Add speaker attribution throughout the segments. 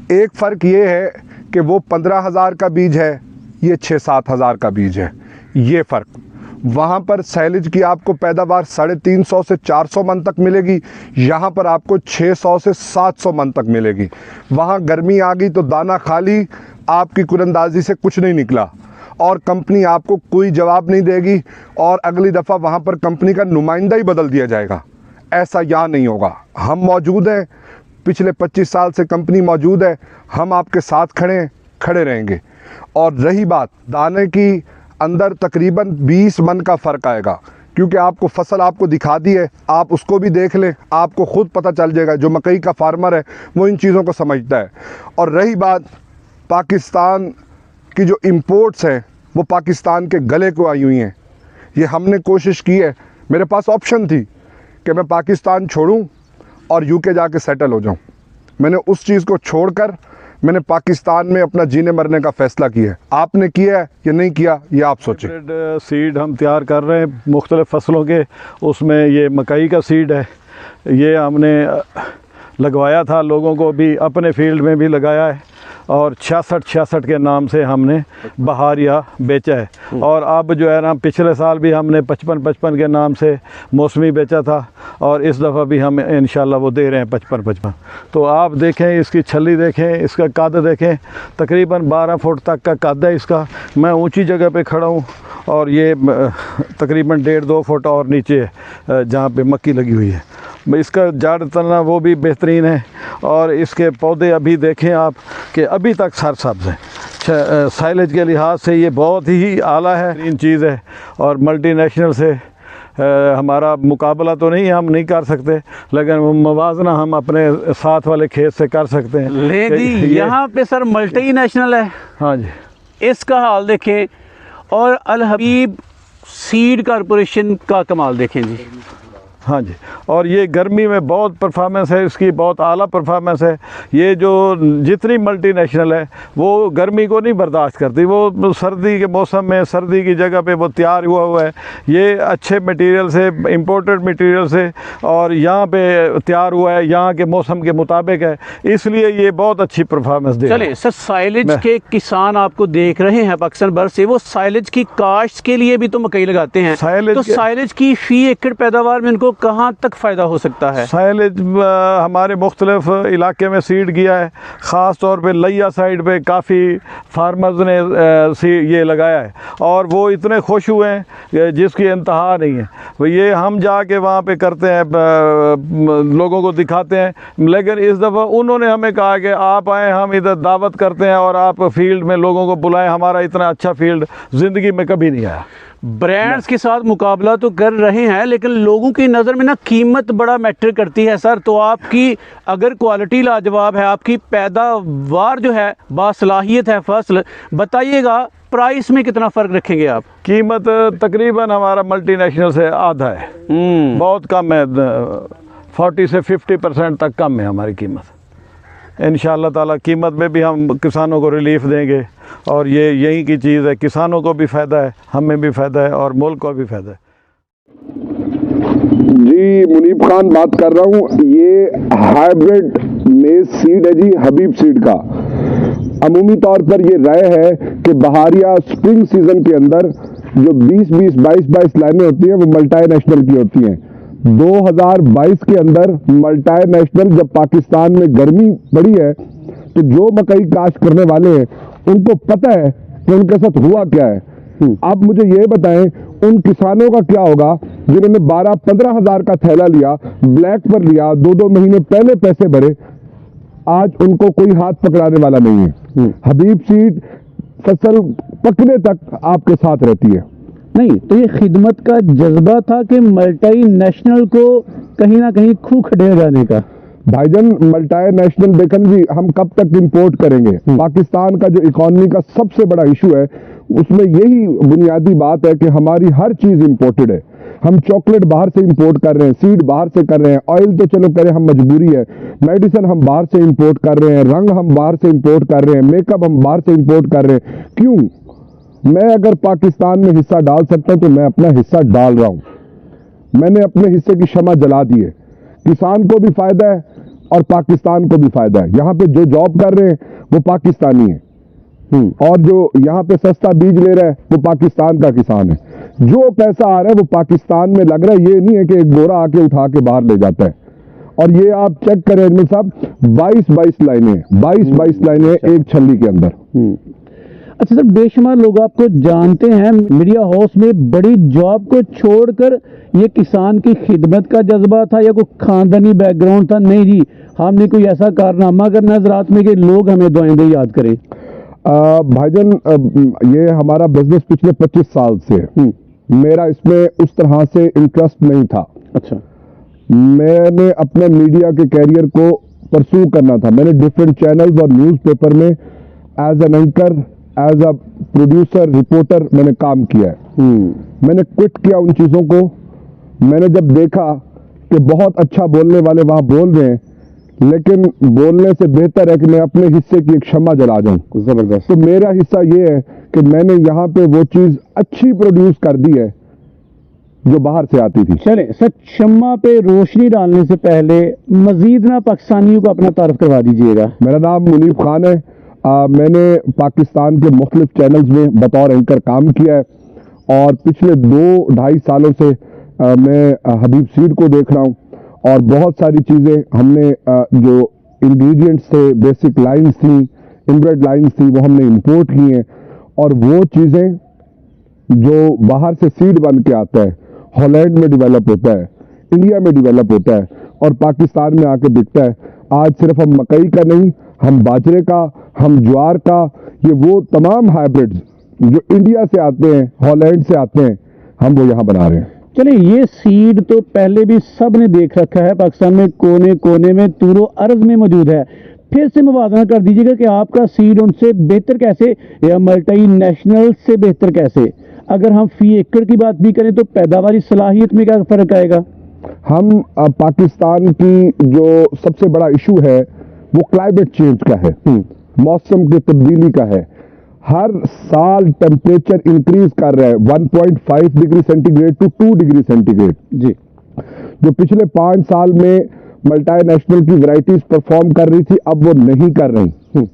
Speaker 1: एक फ़र्क ये है कि वो 15,000 का बीज है, ये 6-7 हज़ार का बीज है, ये फ़र्क। वहाँ पर सैलेज की आपको पैदावार 350 से 400 मन तक मिलेगी, यहाँ पर आपको 600 से 700 मन तक मिलेगी। वहाँ गर्मी आ गई तो दाना खाली, आपकी कुरंदाजी से कुछ नहीं निकला और कंपनी आपको कोई जवाब नहीं देगी और अगली दफ़ा वहाँ पर कंपनी का नुमाइंदा ही बदल दिया जाएगा। ऐसा यहाँ नहीं होगा। हम मौजूद हैं, पिछले 25 साल से कंपनी मौजूद है, हम आपके साथ खड़े रहेंगे। और रही बात दाने की, अंदर तकरीबन 20 मन का फ़र्क आएगा, क्योंकि आपको फसल आपको दिखा दी है, आप उसको भी देख लें, आपको ख़ुद पता चल जाएगा। जो मकई का फार्मर है वो इन चीज़ों को समझता है। और रही बात पाकिस्तान की, जो इंपोर्ट्स हैं वो पाकिस्तान के गले को आई हुई हैं। ये हमने कोशिश की है, मेरे पास ऑप्शन थी कि मैं पाकिस्तान छोड़ूं और यूके जाके सेटल हो जाऊं। मैंने उस चीज़ को छोड़कर मैंने पाकिस्तान में अपना जीने मरने का फ़ैसला किया है। आपने किया है या नहीं किया, ये आप सोचें।
Speaker 2: सीड हम तैयार कर रहे हैं मुख्तलिफ़ फसलों के, उसमें ये मकई का सीड है, ये हमने लगवाया था, लोगों को भी अपने फील्ड में भी लगाया है और 66 के नाम से हमने बहारिया बेचा है। और अब जो है ना, पिछले साल भी हमने 55 के नाम से मौसमी बेचा था और इस दफ़ा भी हम इंशाल्लाह वो दे रहे हैं 55। तो आप देखें, इसकी छल्ली देखें, इसका कद देखें, तकरीबन 12 फुट तक का कद है इसका। मैं ऊंची जगह पे खड़ा हूँ और ये तकरीबन 1.5-2 फुट और नीचे है जहाँ पे मक्की लगी हुई है। इसका जड़ तना वो भी बेहतरीन है और इसके पौधे अभी देखें आप कि अभी तक सरसब्ज़ हैं। साइलेज के लिहाज से ये बहुत ही आला है, इन चीज़ है। और मल्टीनेशनल से हमारा मुकाबला तो नहीं, हम नहीं कर सकते, लेकिन मवाजना हम अपने साथ वाले खेत से कर सकते हैं।
Speaker 3: लेकिन यहाँ पे सर मल्टीनेशनल है।
Speaker 2: हाँ जी,
Speaker 3: इसका हाल देखें और अल हबीब सीड कॉरपोरेशन का कमाल देखें जी।
Speaker 2: हाँ जी, और ये गर्मी में बहुत परफॉर्मेंस है इसकी, बहुत आला परफॉर्मेंस है। ये जो जितनी मल्टीनेशनल है वो गर्मी को नहीं बर्दाश्त करती, वो सर्दी के मौसम में सर्दी की जगह पे वो तैयार हुआ है। ये अच्छे मटेरियल से, इंपोर्टेड मटेरियल से और यहाँ पे तैयार हुआ है, यहाँ के मौसम के मुताबिक है, इसलिए ये बहुत अच्छी परफॉर्मेंस दे।
Speaker 3: चले सर, साइलेज के किसान आपको देख रहे हैं पाकिस्तान भर से, वो साइलेज की काश्त के लिए भी तो मकई लगाते हैं, तो साइलेज की फ़ी एकड़ पैदावार में उनको कहाँ तक फ़ायदा हो सकता है?
Speaker 2: साइलेज हमारे मुख्तलिफ इलाके में सीड किया है, ख़ास तौर पे लैया साइड पे काफ़ी फार्मर्स ने ये लगाया है और वो इतने खुश हुए हैं जिसकी इंतहा नहीं है। ये हम जाके वहाँ पे करते हैं, लोगों को दिखाते हैं, लेकिन इस दफ़ा उन्होंने हमें कहा कि आप आएँ, हम इधर दावत करते हैं और आप फील्ड में लोगों को बुलाएं। हमारा इतना अच्छा फील्ड ज़िंदगी में कभी नहीं आया।
Speaker 3: ब्रांड्स के साथ मुकाबला तो कर रहे हैं, लेकिन लोगों की नज़र में ना कीमत बड़ा मैटर करती है सर। तो आपकी अगर क्वालिटी लाजवाब है, आपकी पैदावार जो है बासलाहियत है फसल, बताइएगा प्राइस में कितना फ़र्क रखेंगे आप?
Speaker 2: कीमत तकरीबन हमारा मल्टीनेशनल से आधा है, बहुत कम है, 40 से 50% तक कम है हमारी कीमत। इंशाअल्लाह ताला कीमत में भी हम किसानों को रिलीफ देंगे और ये यही की चीज़ है, किसानों को भी फ़ायदा है, हमें भी फ़ायदा है और मुल्क को भी फ़ायदा है।
Speaker 1: जी मुनीब खान बात कर रहा हूँ। ये हाइब्रिड मेज सीड है जी, हबीब सीड का। अमूमी तौर पर ये राय है कि बहारिया स्प्रिंग सीजन के अंदर जो 20-20, 22-22 लाइनें होती हैं वो मल्टीनेशनल की होती हैं। 2022 के अंदर मल्टीनेशनल जब पाकिस्तान में गर्मी बढ़ी है तो जो मकई काश्त करने वाले हैं उनको पता है कि उनके साथ हुआ क्या है। आप मुझे ये बताएं उन किसानों का क्या होगा जिन्होंने 12-15 हज़ार का थैला लिया, ब्लैक पर लिया, 2-2 महीने पहले पैसे भरे, आज उनको कोई हाथ पकड़ाने वाला नहीं है। हबीब सीड फसल पकने तक आपके साथ रहती है।
Speaker 4: नहीं तो ये खिदमत का जज्बा था कि मल्टीनेशनल को कहीं ना कहीं खू खडेर जाने का।
Speaker 1: भाईजान मल्टीनेशनल देखें जी, हम कब तक इंपोर्ट करेंगे? पाकिस्तान का जो इकोनॉमी का सबसे बड़ा इशू है उसमें यही बुनियादी बात है कि हमारी हर चीज़ इंपोर्टेड है। हम चॉकलेट बाहर से इंपोर्ट कर रहे हैं, सीड बाहर से कर रहे हैं, ऑयल तो चलो करें हम मजबूरी है, मेडिसिन हम बाहर से इंपोर्ट कर रहे हैं, रंग हम बाहर से इंपोर्ट कर रहे हैं, मेकअप हम बाहर से इंपोर्ट कर रहे हैं। क्यों? मैं अगर पाकिस्तान में हिस्सा डाल सकता हूं तो मैं अपना हिस्सा डाल रहा हूं। मैंने अपने हिस्से की शमा जला दी है। किसान को भी फायदा है, और पाकिस्तान को भी फायदा है। यहाँ पे जो जॉब कर रहे हैं वो पाकिस्तानी है, और जो यहाँ पे सस्ता बीज ले रहा है वो पाकिस्तान का किसान है। जो पैसा आ रहा है वो पाकिस्तान में लग रहा है, ये नहीं है कि एक गोरा आके उठा के बाहर ले जाता है। और ये आप चेक करें अजमल साहब, 22 लाइनें, 22 लाइनें एक छल्ली के अंदर।
Speaker 4: अच्छा सर, बेशुमार लोग आपको जानते हैं मीडिया हाउस में बड़ी जॉब को छोड़कर ये किसान की खिदमत का जज्बा था या कोई खानदानी बैकग्राउंड था? नहीं जी, हमने कोई ऐसा कारनामा करना हज़रात में कि लोग हमें दुआएं दे याद करें।
Speaker 1: भाईजान, ये हमारा बिजनेस पिछले 25 साल से है। मेरा इसमें उस तरह से इंटरेस्ट नहीं था।
Speaker 4: अच्छा,
Speaker 1: मैंने अपने मीडिया के कैरियर को परस्यू करना था। मैंने डिफरेंट चैनल्स और न्यूज़पेपर में as an anchor, as a producer, reporter मैंने काम किया है। मैंने क्विट किया उन चीज़ों को। मैंने जब देखा कि बहुत अच्छा बोलने वाले वहाँ बोल रहे हैं, लेकिन बोलने से बेहतर है कि मैं अपने हिस्से की एक शम्मा जला जाऊं। ज़बरदस्त। तो मेरा हिस्सा ये है कि मैंने यहाँ पे वो चीज़ अच्छी प्रोड्यूस कर दी है जो बाहर से आती थी।
Speaker 4: चले सर, शम्मा पे रोशनी डालने से पहले मजीद ना पाकिस्तानियों को अपना तारुफ करवा दीजिएगा।
Speaker 1: मेरा नाम मुनीब खान है। मैंने पाकिस्तान के मुख्तलिफ चैनल्स में बतौर एंकर काम किया है, और पिछले 2-2.5 सालों से मैं हबीब सीड को देख रहा हूँ। और बहुत सारी चीज़ें हमने जो इंग्रेडिएंट्स थे, बेसिक लाइन्स थी, इनब्रेड लाइन्स थी, वो हमने इंपोर्ट की हैं। और वो चीज़ें जो बाहर से सीड बन के आता है, हॉलैंड में डेवलप होता है, इंडिया में डेवलप होता है और पाकिस्तान में आके बिकता है। आज सिर्फ हम मकई का नहीं, हम बाजरे का, हम ज्वार का, ये वो तमाम हाइब्रिड्स जो इंडिया से आते हैं, हॉलैंड से आते हैं, हम वो यहाँ बना रहे हैं।
Speaker 4: चलिए, ये सीड तो पहले भी सब ने देख रखा है, पाकिस्तान में कोने कोने में तूरो अर्ज में मौजूद है। फिर से मुवाजना कर दीजिएगा कि आपका सीड उनसे बेहतर कैसे, या मल्टी नेशनल से बेहतर कैसे? अगर हम फी एकड़ की बात भी करें तो पैदावारी सलाहियत में क्या फ़र्क आएगा?
Speaker 1: हम पाकिस्तान की जो सबसे बड़ा इशू है वो क्लाइमेट चेंज का है, मौसम की तब्दीली का है। हर साल टेम्परेचर इंक्रीज कर रहा है 1.5 degree centigrade to 2 degree centigrade.
Speaker 4: जी,
Speaker 1: जो पिछले 5 साल में मल्टीनेशनल की वैरायटीज परफॉर्म कर रही थी, अब वो नहीं कर रही,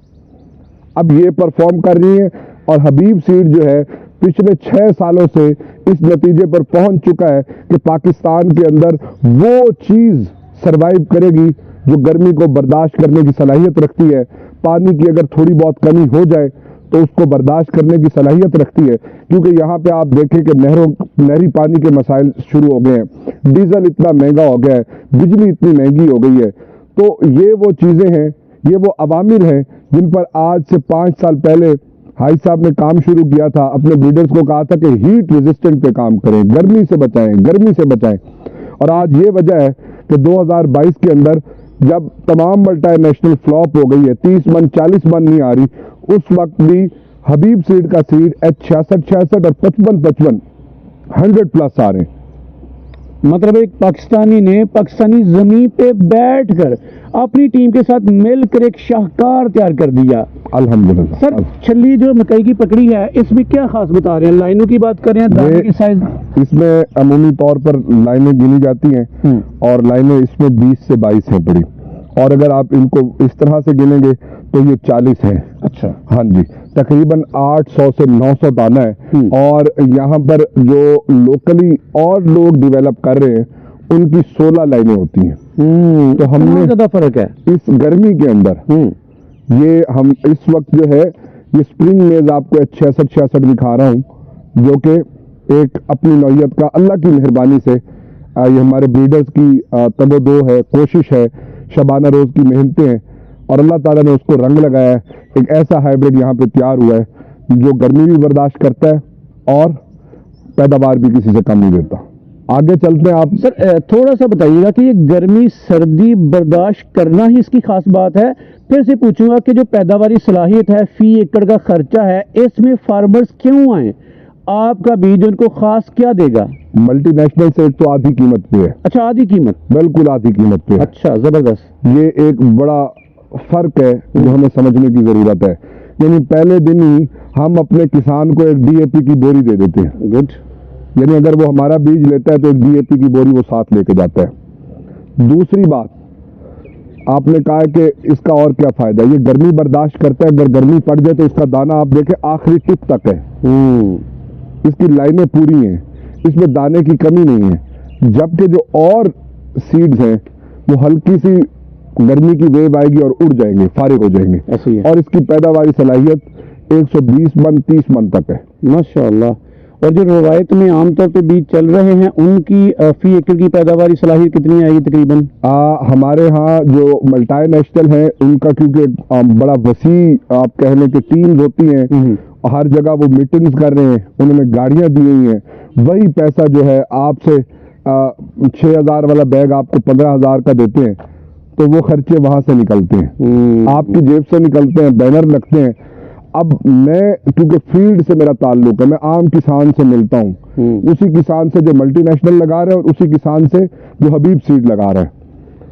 Speaker 1: अब ये परफॉर्म कर रही है। और हबीब सीड जो है पिछले 6 सालों से इस नतीजे पर पहुंच चुका है कि पाकिस्तान के अंदर वो चीज़ सरवाइव करेगी जो गर्मी को बर्दाश्त करने की सलाहियत रखती है। पानी की अगर थोड़ी बहुत कमी हो जाए तो उसको बर्दाश्त करने की सलाहियत रखती है, क्योंकि यहाँ पे आप देखें कि नहरी पानी के मसाइल शुरू हो गए हैं, डीजल इतना महंगा हो गया है, बिजली इतनी महंगी हो गई है। तो ये वो चीज़ें हैं, ये वो अवामिर हैं जिन पर आज से 5 साल पहले हाई साहब ने काम शुरू किया था। अपने ब्रीडर्स को कहा था कि हीट रेजिस्टेंट पे काम करें, गर्मी से बचाएं, गर्मी से बचाएं। और आज ये वजह है कि 2022 के अंदर जब तमाम मल्टीनेशनल फ्लॉप हो गई है, 30 मन 40 मन नहीं आ रही, उस वक्त भी हबीब सीड का सीड H66 और 55 100+ आ रहे हैं।
Speaker 4: मतलब एक पाकिस्तानी ने पाकिस्तानी जमीन पे बैठकर अपनी टीम के साथ मिलकर एक शाहकार तैयार कर दिया।
Speaker 1: अल्हम्दुलिल्लाह।
Speaker 4: सर, छल्ली जो मकई की पकड़ी है, इसमें क्या खास बता रहे हैं? लाइनों की बात करें, दाने की साइज?
Speaker 1: इसमें अमूमी तौर पर लाइनें गिनी जाती हैं और लाइनें इसमें 20 से 22 हैं बड़ी, और अगर आप इनको इस तरह से गिनेंगे तो ये 40 हैं।
Speaker 4: अच्छा,
Speaker 1: हाँ जी, तकरीबन 800 से 900 दाना है। और यहाँ पर जो लोकली और लोग डेवलप कर रहे हैं उनकी 16 लाइनें होती हैं। तो हमने
Speaker 4: ज़्यादा फर्क है
Speaker 1: इस गर्मी के अंदर ये हम इस वक्त जो है ये स्प्रिंग मेज आपको H66 दिखा रहा हूँ, जो कि एक अपनी नौयत का अल्लाह की मेहरबानी से ये हमारे ब्रीडर्स की तबदो है, कोशिश है, शबाना रोज़ की मेहनतें हैं, और अल्लाह ताला ने उसको रंग लगाया है। एक ऐसा हाइब्रिड यहाँ पे तैयार हुआ है जो गर्मी भी बर्दाश्त करता है और पैदावार भी किसी से कम नहीं देता। आगे चलते हैं आप।
Speaker 4: सर, थोड़ा सा बताइएगा कि ये गर्मी सर्दी बर्दाश्त करना ही इसकी खास बात है। फिर से पूछूंगा कि जो पैदावारी सलाहियत है, फी एकड़ का खर्चा है, इसमें फार्मर्स क्यों आए? आपका बीज उनको खास क्या देगा?
Speaker 1: मल्टीनेशनल सेट तो आधी कीमत पे है।
Speaker 4: अच्छा, आधी कीमत?
Speaker 1: बिल्कुल आधी कीमत पे है।
Speaker 4: अच्छा, जबरदस्त।
Speaker 1: ये एक बड़ा फर्क है जो हमें समझने की जरूरत है। यानी पहले दिन ही हम अपने किसान को एक DAP की बोरी दे देते हैं।
Speaker 4: गुड।
Speaker 1: यानी अगर वो हमारा बीज लेता है तो एक DAP की बोरी वो साथ लेके जाता है। दूसरी बात, आपने कहा है कि इसका और क्या फ़ायदा, ये गर्मी बर्दाश्त करता है, अगर गर्मी पड़ जाए तो इसका दाना आप देखें आखिरी टिप तक है, इसकी लाइनें पूरी हैं, इसमें दाने की कमी नहीं है। जबकि जो और सीड्स हैं वो हल्की सी गर्मी की वेव आएगी और उड़ जाएंगे, फारिग हो जाएंगे।
Speaker 4: ऐसे ही है।
Speaker 1: और इसकी पैदावारी सलाहियत 120 मन 30 मन तक है
Speaker 4: माशाल्लाह। और जो रवायत में आमतौर पे बीज चल रहे हैं उनकी फी एकड़ की पैदावारी सलाहियत कितनी आएगी तकरीबन?
Speaker 1: हमारे यहाँ जो मल्टी नेशनल है उनका क्योंकि बड़ा वसी आप कह लें कि टीम्स होती हैं, हर जगह वो मीटिंग्स कर रहे हैं, उन्होंने गाड़ियाँ दी हुई हैं, वही पैसा जो है आपसे 6,000 वाला बैग आपको 15,000 का देते हैं, तो वो खर्चे वहाँ से निकलते हैं, आपकी जेब से निकलते हैं, बैनर लगते हैं। अब मैं क्योंकि फील्ड से मेरा ताल्लुक है, मैं आम किसान से मिलता हूँ, उसी किसान से जो मल्टीनेशनल लगा रहे हैं और उसी किसान से जो हबीब सीड लगा रहा है,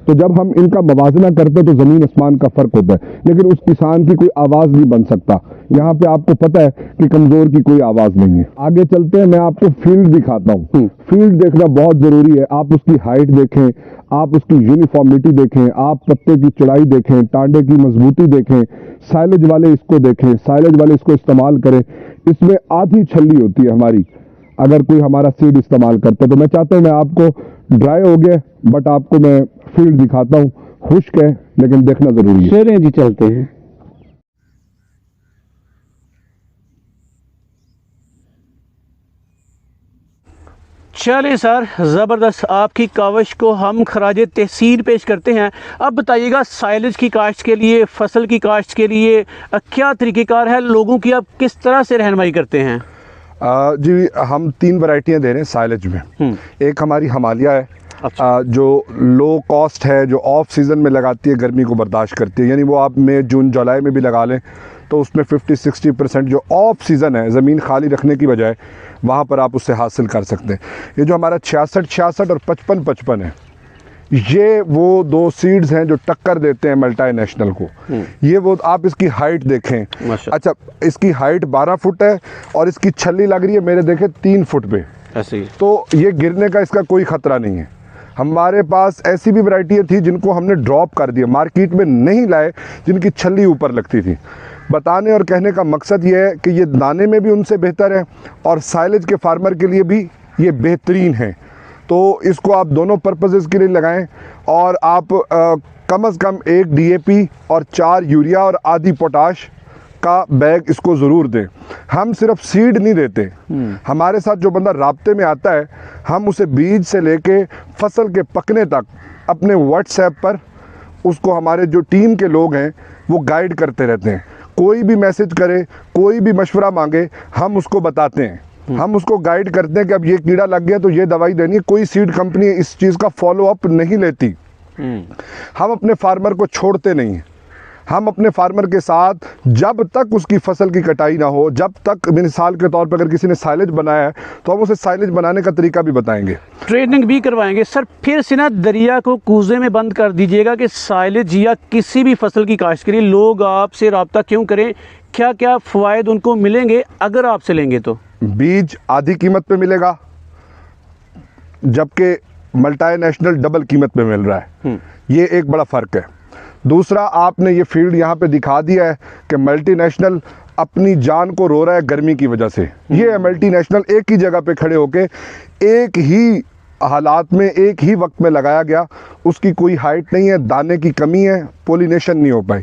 Speaker 1: तो जब हम इनका मवाजना करते हैं तो ज़मीन आसमान का फ़र्क होता है। लेकिन उस किसान की कोई आवाज़ नहीं बन सकता, यहाँ पे आपको पता है कि कमज़ोर की कोई आवाज़ नहीं है। आगे चलते हैं, मैं आपको फील्ड दिखाता हूँ। फील्ड देखना बहुत ज़रूरी है, आप उसकी हाइट देखें, आप उसकी यूनिफॉर्मिटी देखें, आप पत्ते की चौड़ाई देखें, टांडे की मजबूती देखें, साइलेज वाले इसको देखें, साइलेज वाले इसको इस्तेमाल करें। इसमें आधी छल्ली होती है हमारी, अगर कोई हमारा सीड इस्तेमाल करता है। तो मैं चाहता हूँ, मैं आपको ड्राई हो गया बट आपको मैं फील्ड दिखाता हूँ, खुश्क है लेकिन देखना ज़रूरी है।
Speaker 4: चलें जी चलते हैं।
Speaker 3: चलिए सर, ज़बरदस्त, आपकी काविश को हम खराज तहसीन पेश करते हैं। अब बताइएगा साइलेज की काश्त के लिए, फसल की काश्त के लिए क्या तरीक़ेकार है, लोगों की आप किस तरह से रहनुमाई करते हैं?
Speaker 1: जी, हम 3 वैरायटियाँ दे रहे हैं साइलेज में। एक हमारी हिमालय है,
Speaker 3: अच्छा।
Speaker 1: जो लो कॉस्ट है, जो ऑफ सीज़न में लगाती है, गर्मी को बर्दाश्त करती है, यानी वो आप मई जून जुलाई में भी लगा लें तो उसमें 50-60% जो ऑफ सीज़न है, ज़मीन खाली रखने की बजाय वहाँ पर आप उससे हासिल कर सकते हैं। ये जो हमारा 66-66 और 55-55 है, ये वो 2 सीड्स हैं जो टक्कर देते हैं मल्टी नेशनल को। ये वो, आप इसकी हाइट देखें, अच्छा इसकी हाइट 12 फुट है और इसकी छल्ली लग रही है मेरे देखे 3 फुट पे,
Speaker 3: ऐसे ही।
Speaker 1: तो ये गिरने का इसका कोई ख़तरा नहीं है। हमारे पास ऐसी भी वैरायटियाँ थी जिनको हमने ड्रॉप कर दिया, मार्केट में नहीं लाए, जिनकी छल्ली ऊपर लगती थी। बताने और कहने का मकसद ये है कि ये दाने में भी उनसे बेहतर है और साइलेज के फार्मर के लिए भी ये बेहतरीन है। तो इसको आप दोनों पर्पसेस के लिए लगाएं और आप कम से कम 1 DAP और 4 यूरिया और आधी पोटाश का बैग इसको ज़रूर दें। हम सिर्फ सीड नहीं देते, हमारे साथ जो बंदा राब्ते में आता है, हम उसे बीज से लेके फसल के पकने तक अपने व्हाट्सएप पर उसको, हमारे जो टीम के लोग हैं वो गाइड करते रहते हैं। कोई भी मैसेज करे, कोई भी मशवरा मांगे, हम उसको बताते हैं, हम उसको गाइड करते हैं कि अब ये कीड़ा लग गया तो ये दवाई देनी है। कोई सीड कंपनी इस चीज़ का फॉलो अप नहीं लेती। हम अपने फार्मर को छोड़ते नहीं हैं, हम अपने फार्मर के साथ जब तक उसकी फसल की कटाई ना हो, जब तक, मिसाल के तौर पर अगर किसी ने साइलेज बनाया है तो हम उसे साइलेज बनाने का तरीका भी बताएंगे,
Speaker 3: ट्रेनिंग भी करवाएंगे। सर फिर से ना दरिया को कूजे में बंद कर दीजिएगा कि साइलेज या किसी भी फसल की काश्त के लिए लोग आपसे रब्ता क्यों करें, क्या क्या फ़वायद उनको मिलेंगे अगर आपसे लेंगे तो?
Speaker 1: बीज आधी कीमत पे मिलेगा जबकि मल्टी नेशनल डबल कीमत पे मिल रहा है, ये एक बड़ा फ़र्क है। दूसरा, आपने ये फील्ड यहाँ पे दिखा दिया है कि मल्टी नेशनल अपनी जान को रो रहा है गर्मी की वजह से। ये मल्टी नेशनल एक ही जगह पे खड़े होके एक ही हालात में एक ही वक्त में लगाया गया, उसकी कोई हाइट नहीं है, दाने की कमी है, पोलिनेशन नहीं हो पाई।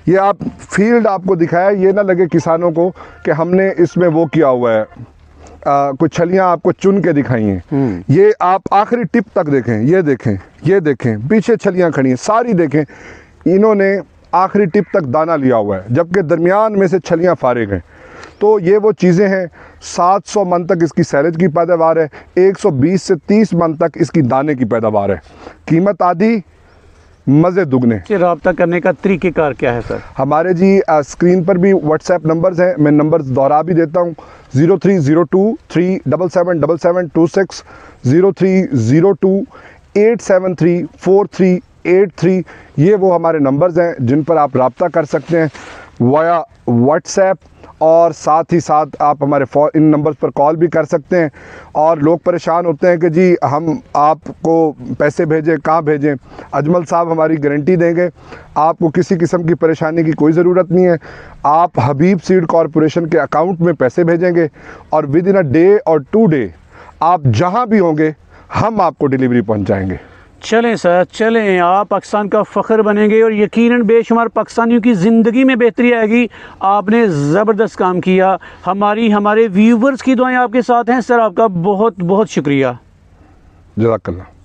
Speaker 1: ये आप फील्ड आपको दिखाया, ये ना लगे किसानों को कि हमने इसमें वो किया हुआ है, कुछ छलियाँ आपको चुन के दिखाई हैं। ये आप आखिरी टिप तक देखें, ये देखें, ये देखें, पीछे छलियाँ खड़ी हैं, सारी देखें, इन्होंने आखिरी टिप तक दाना लिया हुआ है, जबकि दरमियान में से छलियाँ फारिग हैं। तो ये वो चीज़ें हैं। 700 मन तक इसकी सैलेज की पैदावार है, 120 से 30 मन तक इसकी दाने की पैदावार है। कीमत आधी, मज़े दुगने।
Speaker 3: रब्ता करने का तरीक़ेकार क्या है सर?
Speaker 1: हमारे जी स्क्रीन पर भी व्हाट्सएप नंबर्स हैं, मैं नंबर्स दोहरा भी देता हूँ, 0302377726, 0302873438 ये वो हमारे नंबर्स हैं जिन पर आप रब्ता कर सकते हैं। वाया व्हाट्सएप, और साथ ही साथ आप हमारे इन नंबर्स पर कॉल भी कर सकते हैं। और लोग परेशान होते हैं कि जी हम आपको पैसे भेजें, कहाँ भेजें। अजमल साहब हमारी गारंटी देंगे, आपको किसी किस्म की परेशानी की कोई ज़रूरत नहीं है। आप हबीब सीड कॉरपोरेशन के अकाउंट में पैसे भेजेंगे और विद इन अ डे और 2 डे आप जहाँ भी होंगे हम आपको डिलीवरी पहुँचाएँगे।
Speaker 3: चलें सर, चलें, आप पाकिस्तान का फ़ख्र बनेंगे और यकीनन बेशुमार पाकिस्तानियों की ज़िंदगी में बेहतरी आएगी। आपने ज़बरदस्त काम किया। हमारे व्यूवर्स की दुआएं आपके साथ हैं सर। आपका बहुत बहुत शुक्रिया।
Speaker 1: जज़ाकल्लाह।